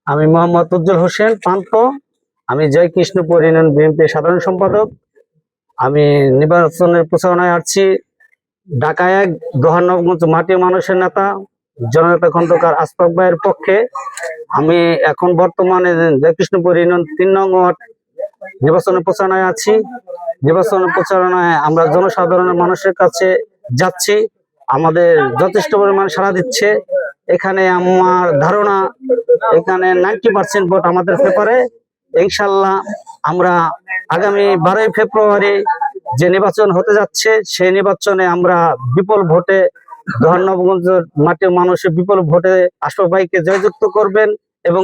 আমি মোহাম্মদ উজ্জ্বল হোসেন পান্ত। আমি জয় Krishnapur union BNP সাধারণ সম্পাদক। আমি নির্বাচনের প্রচারণায় আসছি। ঢাকা ১ দোহানগঞ্জ মাটির মানুষের নেতা জননেতা খন্দকার আশফাক ভাইয়ের পক্ষে। আমি এখন বর্তমানে জয় কৃষ্ণপুর ইউনিয়ন ৩ নং ওয়ার্ড নির্বাচনের প্রচারণায় আছি। নির্বাচনের প্রচারণায় আমরা জনসাধারণের মানুষের কাছে যাচ্ছি। আমাদের যথেষ্ট পরিমাণ সাড়া দিচ্ছে। এখানে আমার ধারণা এখানে 90% ভোট আমাদের পেপারে। ইনশাল্লাহ আমরা আগামী 12ই ফেব্রুয়ারি যে নির্বাচন হতে যাচ্ছে সেই নির্বাচনে আমরা বিপুল ভোটে দোহানগঞ্জ মাটির মানুষের বিপুল ভোটে আশফাক ভাইকে জয়যুক্ত করবেন এবং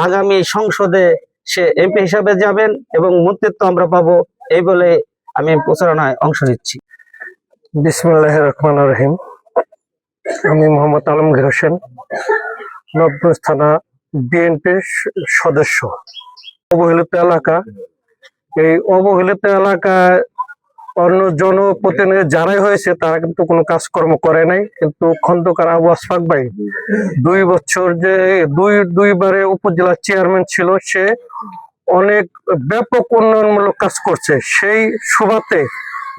আগামী সংসদে সে এমপি হিসাবে যাবেন এবং মন্ত্রিত্ব আমরা পাবো, এই বলে আমি প্রচারণায় অংশ নিচ্ছি। বিসমিল্লাহির রহমানির রহিম। আমি মোহাম্মদ আলমগীর হোসেন, নবগঞ্জ থানা বিএনপির সদস্য। অবহেলিত এলাকা, এই অবহেলিত এলাকায় অন্য জনপ্রতিনিধি যারাই হয়েছে তারা কিন্তু কোনো কাজকর্ম করে নাই, কিন্তু খন্দকার আবু আশফাক ভাই 2 বছর যে দুইবারে উপজেলা চেয়ারম্যান ছিল, সে অনেক ব্যাপক উন্নয়নমূলক কাজ করছে। সেই সুবাদে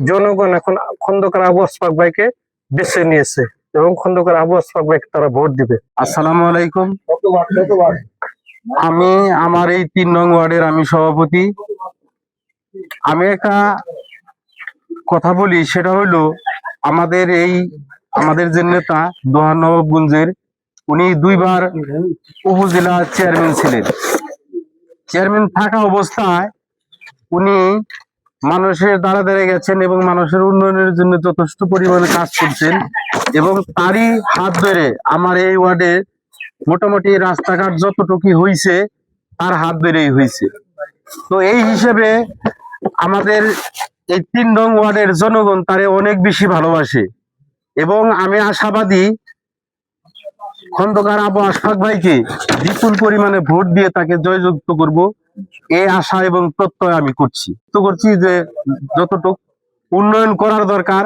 জনগণ এখন খন্দকার আবু আশফাক ভাইকে বেছে নিয়েছে এবং খন্দকার আবু আশফাক ভাইকে তারা ভোট দিবে। আসসালামু আলাইকুম। আমি আমার এই 3 নং ওয়ার্ডের আমি সভাপতি। আমি একটা কথা বলি, সেটা হলো আমাদের যে নেতা দোহানগঞ্জের, উনি 2 বার উপজেলা চেয়ারম্যান ছিলেন। চেয়ারম্যান থাকা অবস্থায় উনি মানুষের দ্বারা গেছেন এবং মানুষের উন্নয়নের জন্য যথেষ্ট পরিমাণে কাজ করছেন এবং তারই হাত ধরে আমার এই ওয়ার্ডে মোটামুটি রাস্তাঘাট যতটুকু হয়েছে তার হাত ধরেই হয়েছে। তো এই হিসেবে আমাদের এই 3 নং ওয়ার্ডের জনগণ তারে অনেক বেশি ভালোবাসে এবং আমি আশাবাদী খন্দকার আবু আশফাক ভাইকে বিপুল পরিমাণে ভোট দিয়ে তাকে জয়যুক্ত করব, এই আশা এবং প্রত্যয় আমি করছি যে যতটুকু উন্নয়ন করার দরকার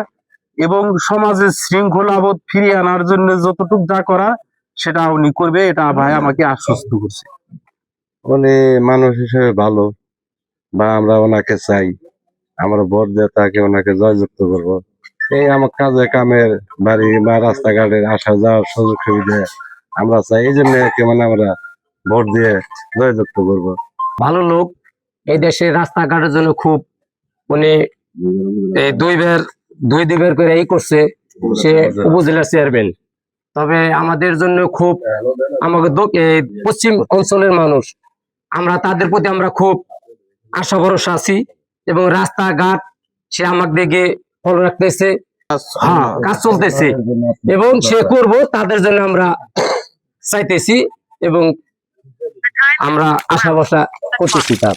এবং সমাজের শৃঙ্খলাবোধ ফিরিয়ে আনার জন্য যতটুকু যা করা সেটা উনি করবে, এটা ভাই আমাকে আশ্বস্ত করছে। উনি মানুষ হিসেবে ভালো, বা আমরা ওনাকে চাই, আমরা ভোট দিয়ে তাকে ওনাকে জয়যুক্ত করব। এই আমার কাজে কামের বাড়ি বা রাস্তাঘাটের আসা যাওয়ার সুযোগ সুবিধা আমরা চাই, এই জন্য আমরা ভোট দিয়ে জয়যুক্ত করব। ভালো লোক, এই দেশের রাস্তাঘাটের জন্য খুব উনি 2 দুইবার করে এই করছে, সে উপজেলা চেয়ারম্যান। তবে আমাদের জন্য খুব আমাকে পশ্চিম অঞ্চলের মানুষ, আমরা তাদের প্রতি আমরা খুব আশা ভরসা আছি এবং রাস্তাঘাট সে আমাকে দেখে ফলো রাখতেছে, কাজ চলতেছে এবং সে করব, তাদের জন্য আমরা চাইতেছি এবং আমরা আশা ভরসা করতেছি তার।